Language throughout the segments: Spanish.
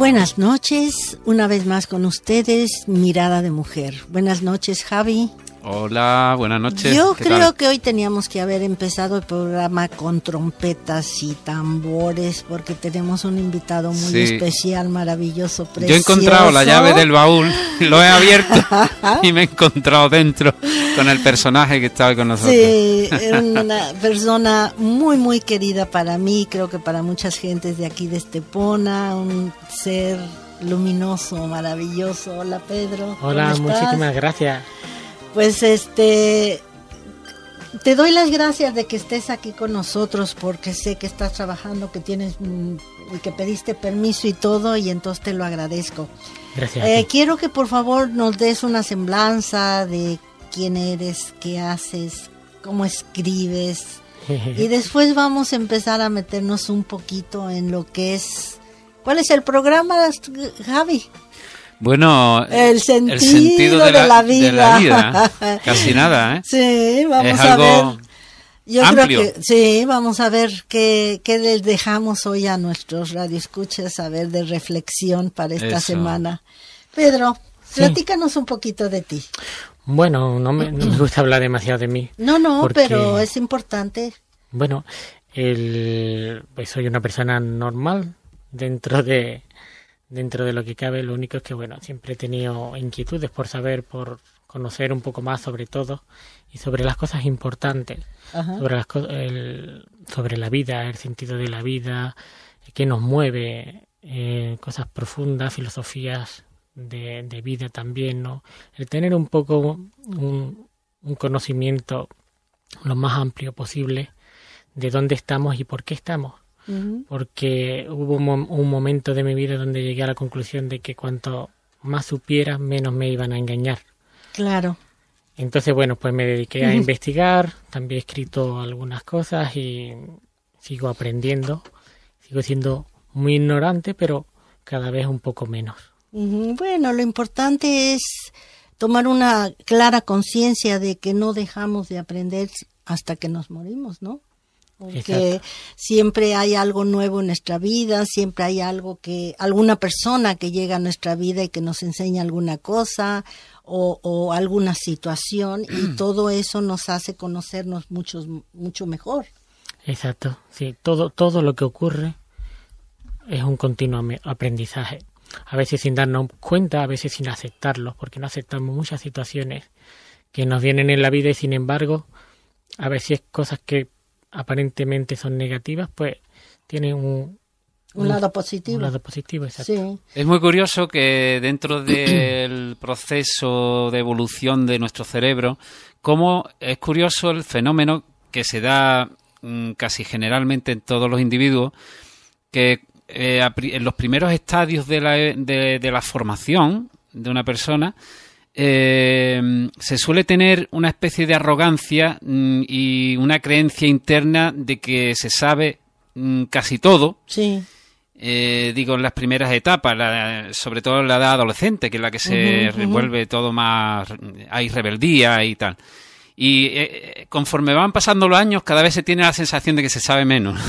Buenas noches, una vez más con ustedes, Mirada de Mujer. Buenas noches, Javi. Hola, buenas noches. Yo creo que hoy teníamos que haber empezado el programa con trompetas y tambores porque tenemos un invitado muy especial, maravilloso, precioso. Yo he encontrado la llave del baúl, lo he abierto y me he encontrado dentro con el personaje que estaba con nosotros. Sí, una persona muy, muy querida para mí, creo que para muchas gentes de aquí de Estepona, un ser luminoso, maravilloso. Hola, Pedro. Hola, muchísimas gracias. Pues te doy las gracias de que estés aquí con nosotros porque sé que estás trabajando, que tienes que pediste permiso y todo, y entonces te lo agradezco. Gracias. Quiero que por favor nos des una semblanza de quién eres, qué haces, cómo escribes y después vamos a empezar a meternos un poquito en lo que es. ¿Cuál es el programa, Javi? Bueno, el sentido de la vida. Casi nada, ¿eh? Sí, vamos a ver. Yo amplio. Creo que sí, vamos a ver qué les dejamos hoy a nuestros radioescuchas, a ver, de reflexión para esta semana. Pedro, platícanos un poquito de ti. Bueno, no me gusta hablar demasiado de mí. No, porque, pero es importante. Bueno, pues soy una persona normal dentro de lo que cabe. Lo único es que, bueno, siempre he tenido inquietudes por saber, por conocer un poco más sobre todo y sobre las cosas importantes, sobre la vida, el sentido de la vida, qué nos mueve, cosas profundas, filosofías de vida también, ¿no? El tener un poco un conocimiento lo más amplio posible de dónde estamos y por qué estamos. Porque hubo un momento de mi vida donde llegué a la conclusión de que cuanto más supiera, menos me iban a engañar. Claro. Entonces, bueno, pues me dediqué a investigar, también he escrito algunas cosas y sigo aprendiendo. Sigo siendo muy ignorante, pero cada vez un poco menos. Bueno, lo importante es tomar una clara conciencia de que no dejamos de aprender hasta que nos morimos, ¿no? Porque siempre hay algo nuevo en nuestra vida, siempre hay alguna persona que llega a nuestra vida y que nos enseña alguna cosa o alguna situación, y todo eso nos hace conocernos mucho mejor. Exacto, sí, todo lo que ocurre es un continuo aprendizaje, a veces sin darnos cuenta, a veces sin aceptarlo, porque no aceptamos muchas situaciones que nos vienen en la vida y sin embargo, a veces cosas que aparentemente son negativas, pues tienen un lado positivo. Un lado positivo, exacto. Sí. Es muy curioso que dentro del proceso de evolución de nuestro cerebro, cómo es curioso el fenómeno que se da casi generalmente en todos los individuos, que en los primeros estadios de la formación de una persona, se suele tener una especie de arrogancia y una creencia interna de que se sabe casi todo. Sí. Digo, en las primeras etapas, sobre todo en la edad adolescente, que es la que se revuelve todo más, hay rebeldía y tal. Y conforme van pasando los años, cada vez se tiene la sensación de que se sabe menos.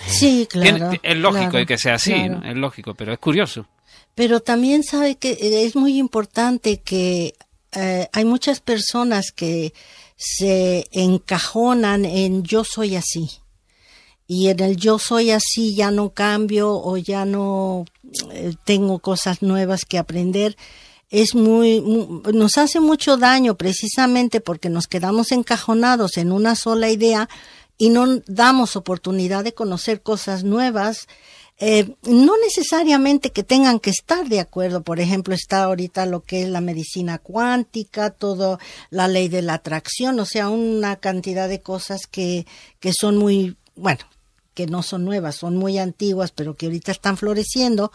Sí, claro. Es lógico que sea así, claro. ¿no? Es lógico, pero es curioso. Pero también sabe que es muy importante que hay muchas personas que se encajonan en yo soy así. Y en el yo soy así ya no cambio o ya no tengo cosas nuevas que aprender. Nos hace mucho daño precisamente porque nos quedamos encajonados en una sola idea y no damos oportunidad de conocer cosas nuevas. No necesariamente que tengan que estar de acuerdo. Por ejemplo, está ahorita lo que es la medicina cuántica, toda la ley de la atracción, o sea, una cantidad de cosas que son muy, bueno, que no son nuevas, son muy antiguas, pero que ahorita están floreciendo,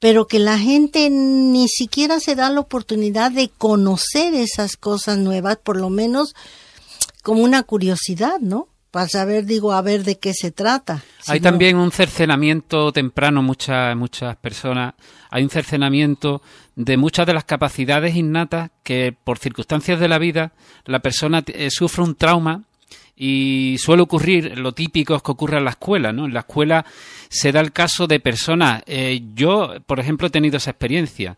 pero que la gente ni siquiera se da la oportunidad de conocer esas cosas nuevas, por lo menos como una curiosidad, ¿no? Para saber, a ver de qué se trata. Hay también un cercenamiento temprano, muchas personas, hay un cercenamiento de muchas de las capacidades innatas que por circunstancias de la vida la persona sufre un trauma Y suele ocurrir, lo típico es que ocurre en la escuela, ¿no? En la escuela se da el caso de personas, yo, por ejemplo, he tenido esa experiencia,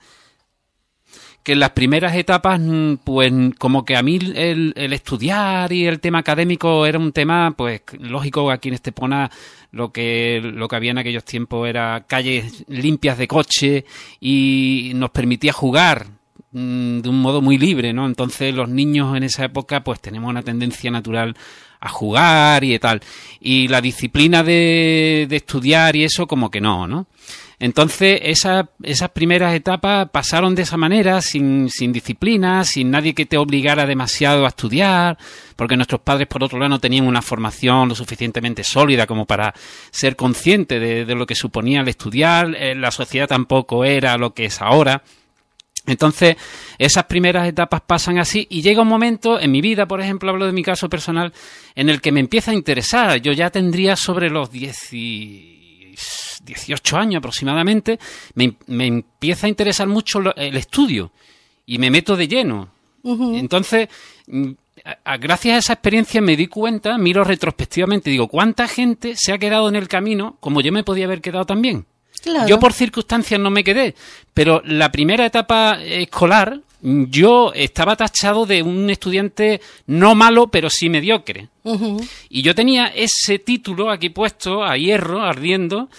que en las primeras etapas, pues como que a mí el estudiar y el tema académico era un tema, pues lógico, aquí en Estepona lo que había en aquellos tiempos era calles limpias de coche y nos permitía jugar de un modo muy libre, ¿no? Entonces los niños en esa época pues tenemos una tendencia natural a jugar y tal. Y la disciplina de estudiar y eso como que no. Entonces esas primeras etapas pasaron de esa manera, sin disciplina, sin nadie que te obligara demasiado a estudiar, porque nuestros padres por otro lado no tenían una formación lo suficientemente sólida como para ser conscientes de lo que suponía el estudiar, la sociedad tampoco era lo que es ahora. Entonces, esas primeras etapas pasan así y llega un momento en mi vida, por ejemplo, hablo de mi caso personal, en el que me empieza a interesar. Yo ya tendría sobre los 18 años aproximadamente, me empieza a interesar mucho el estudio y me meto de lleno. Uh-huh. Entonces, gracias a esa experiencia me di cuenta, miro retrospectivamente, digo, ¿cuánta gente se ha quedado en el camino como yo me podía haber quedado también? Claro. Yo por circunstancias no me quedé, pero la primera etapa escolar yo estaba tachado de un estudiante no malo, pero sí mediocre. Uh-huh. Y yo tenía ese título aquí puesto a hierro, ardiendo,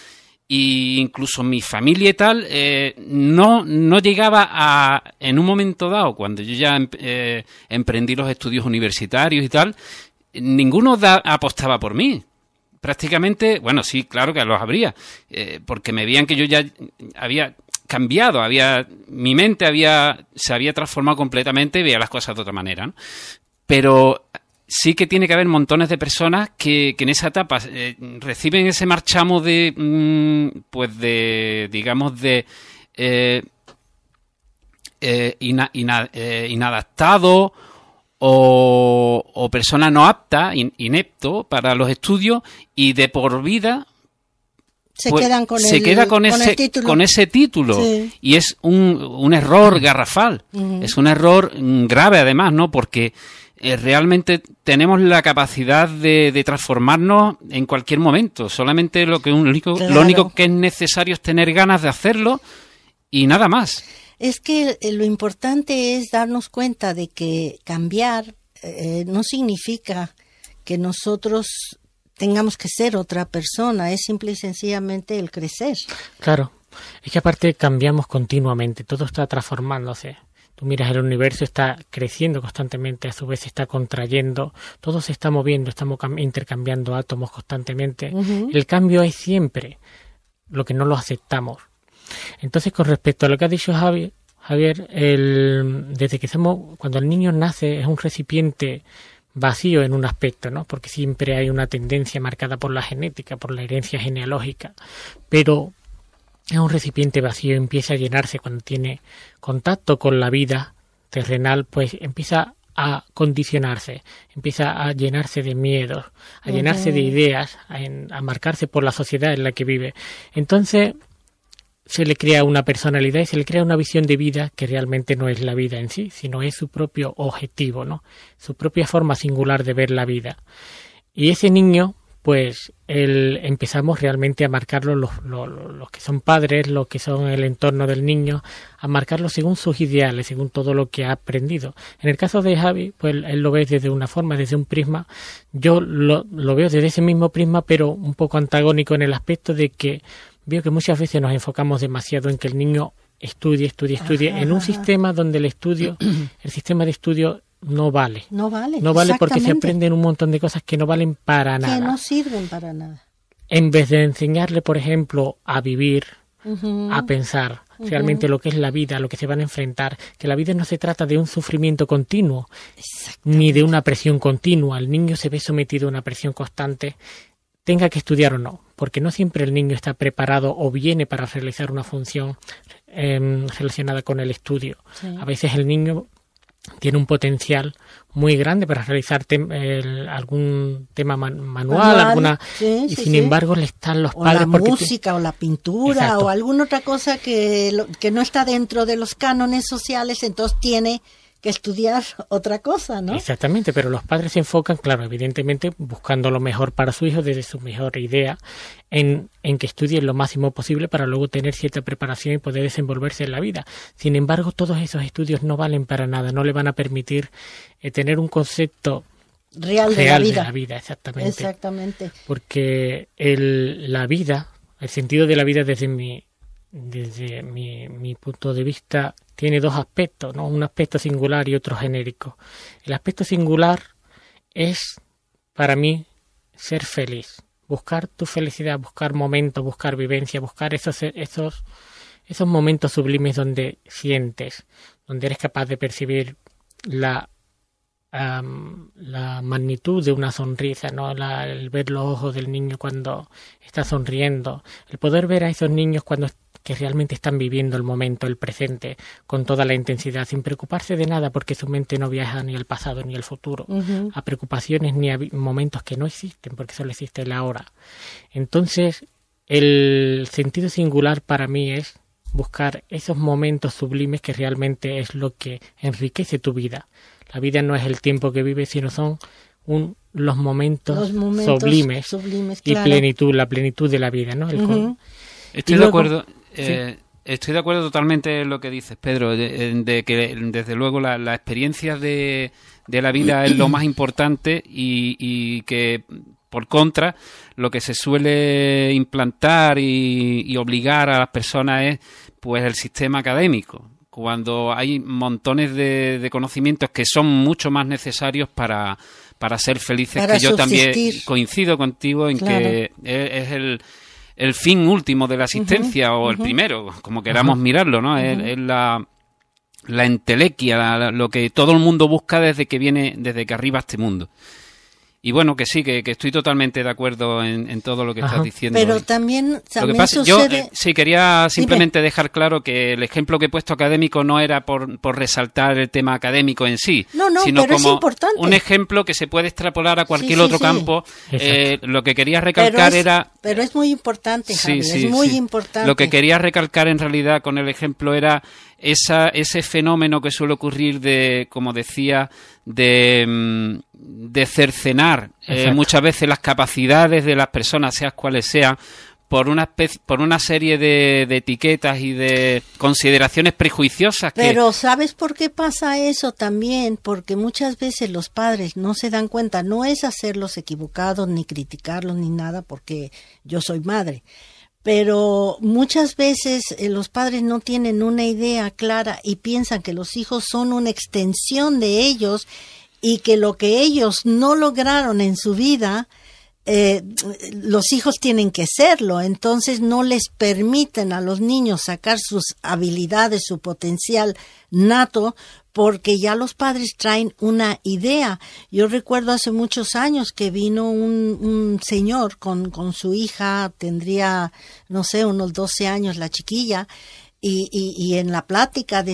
y incluso mi familia y tal no llegaba a, en un momento dado, cuando yo ya emprendí los estudios universitarios y tal, ninguno apostaba por mí. Prácticamente, bueno, sí, claro que los habría, porque me veían que yo ya había cambiado, mi mente se había transformado completamente y veía las cosas de otra manera, ¿no? Pero sí que tiene que haber montones de personas que en esa etapa reciben ese marchamo inadaptado o persona no apta, inepto para los estudios y de por vida se queda con ese título. Sí. Y es un error garrafal, uh-huh. Es un error grave además, ¿no? Porque realmente tenemos la capacidad de transformarnos en cualquier momento. Solamente lo único que es necesario es tener ganas de hacerlo y nada más. Es que lo importante es darnos cuenta de que cambiar no significa que nosotros tengamos que ser otra persona, es simple y sencillamente el crecer. Claro, es que aparte cambiamos continuamente, todo está transformándose. Tú miras el universo, está creciendo constantemente, a su vez se está contrayendo, todo se está moviendo, estamos intercambiando átomos constantemente. Uh-huh. El cambio es siempre, lo que no lo aceptamos. Entonces, con respecto a lo que ha dicho Javier, desde que cuando el niño nace es un recipiente vacío en un aspecto, ¿no? Porque siempre hay una tendencia marcada por la genética, por la herencia genealógica, pero es un recipiente vacío, empieza a llenarse cuando tiene contacto con la vida terrenal, pues empieza a condicionarse, empieza a llenarse de miedos, a llenarse de ideas, a marcarse por la sociedad en la que vive. Entonces se le crea una personalidad y se le crea una visión de vida que realmente no es la vida en sí, sino es su propio objetivo, ¿no? Su propia forma singular de ver la vida. Y ese niño, pues empezamos realmente a marcarlo los que son padres, los que son el entorno del niño, a marcarlo según sus ideales, según todo lo que ha aprendido. En el caso de Javi, pues él lo ve desde una forma, desde un prisma. Yo lo veo desde ese mismo prisma, pero un poco antagónico en el aspecto de que veo que muchas veces nos enfocamos demasiado en que el niño estudie, en un sistema donde el sistema de estudio no vale. No vale porque se aprenden un montón de cosas que no valen para nada. Que no sirven para nada. En vez de enseñarle, por ejemplo, a vivir, uh-huh. a pensar realmente lo que es la vida, a lo que se van a enfrentar, que la vida no se trata de un sufrimiento continuo, ni de una presión continua. El niño se ve sometido a una presión constante, tenga que estudiar o no, porque no siempre el niño está preparado o viene para realizar una función relacionada con el estudio. Sí. A veces el niño tiene un potencial muy grande para realizar algún tema manual, y sin embargo le están los padres. O la música, o la pintura, exacto. O alguna otra cosa que no está dentro de los cánones sociales, entonces tiene que estudiar otra cosa, ¿no? Exactamente, pero los padres se enfocan, claro, evidentemente, buscando lo mejor para su hijo desde su mejor idea, en que estudien lo máximo posible para luego tener cierta preparación y poder desenvolverse en la vida. Sin embargo, todos esos estudios no valen para nada, no le van a permitir tener un concepto real de la vida. De la vida, exactamente. Exactamente. Porque la vida, el sentido de la vida desde mi punto de vista, tiene dos aspectos, ¿no? Un aspecto singular y otro genérico. El aspecto singular es, para mí, ser feliz. Buscar tu felicidad, buscar momentos, buscar vivencia, buscar esos momentos sublimes donde sientes, donde eres capaz de percibir la magnitud de una sonrisa, ¿no? El ver los ojos del niño cuando está sonriendo, el poder ver a esos niños que realmente están viviendo el momento, el presente, con toda la intensidad, sin preocuparse de nada, porque su mente no viaja ni al pasado ni al futuro, a preocupaciones ni a momentos que no existen, porque solo existe el ahora. Entonces, el sentido singular para mí es buscar esos momentos sublimes que realmente es lo que enriquece tu vida. La vida no es el tiempo que vives, sino son los momentos sublimes y claro. la plenitud de la vida, ¿no? Estoy de acuerdo. Estoy de acuerdo totalmente en lo que dices, Pedro, de que desde luego la experiencia de la vida es lo más importante y que, por contra, lo que se suele implantar y obligar a las personas es pues el sistema académico, cuando hay montones de conocimientos que son mucho más necesarios para ser felices, para que yo subsistir. También coincido contigo en Claro. que es el fin último de la existencia, o el primero, como queramos mirarlo, ¿no? Es la entelequia, lo que todo el mundo busca desde que arriba a este mundo. Y bueno, que sí, que estoy totalmente de acuerdo en todo lo que estás diciendo. Pero también Lo que pasa, yo sucede... sí quería simplemente dejar claro que el ejemplo que he puesto académico no era por resaltar el tema académico en sí, No, sino pero como es importante. un ejemplo que se puede extrapolar a cualquier Sí, otro sí. campo. Lo que quería recalcar era... Pero es muy importante, Javi, Sí, es muy importante. Lo que quería recalcar en realidad con el ejemplo era ese fenómeno que suele ocurrir como decía, de cercenar muchas veces las capacidades de las personas, sean cuales sean, por una serie de etiquetas y de consideraciones prejuiciosas. Pero ¿sabes por qué pasa eso también? Porque muchas veces los padres no se dan cuenta, no es hacerlos equivocados, ni criticarlos, ni nada, porque yo soy madre. Pero muchas veces los padres no tienen una idea clara y piensan que los hijos son una extensión de ellos y que lo que ellos no lograron en su vida, los hijos tienen que serlo. Entonces no les permiten a los niños sacar sus habilidades, su potencial nato, porque ya los padres traen una idea. Yo recuerdo hace muchos años que vino un señor con su hija, tendría, no sé, unos 12 años la chiquilla, y en la plática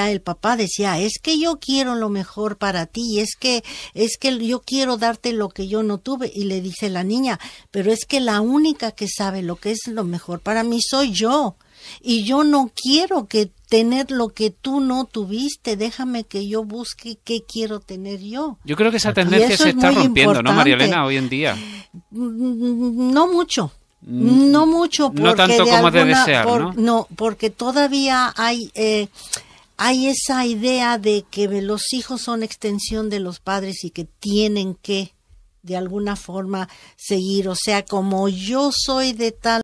el papá decía, es que yo quiero lo mejor para ti, es que yo quiero darte lo que yo no tuve. Y le dice la niña, pero es que la única que sabe lo que es lo mejor para mí soy yo. Y yo no quiero tener lo que tú no tuviste, déjame que yo busque qué quiero tener yo. Yo creo que esa tendencia se está rompiendo, ¿no, María Elena, hoy en día? No mucho. No mucho, porque no tanto como de desear, ¿no? No, porque todavía hay esa idea de que los hijos son extensión de los padres y que tienen que, de alguna forma, seguir. O sea, como yo soy de tal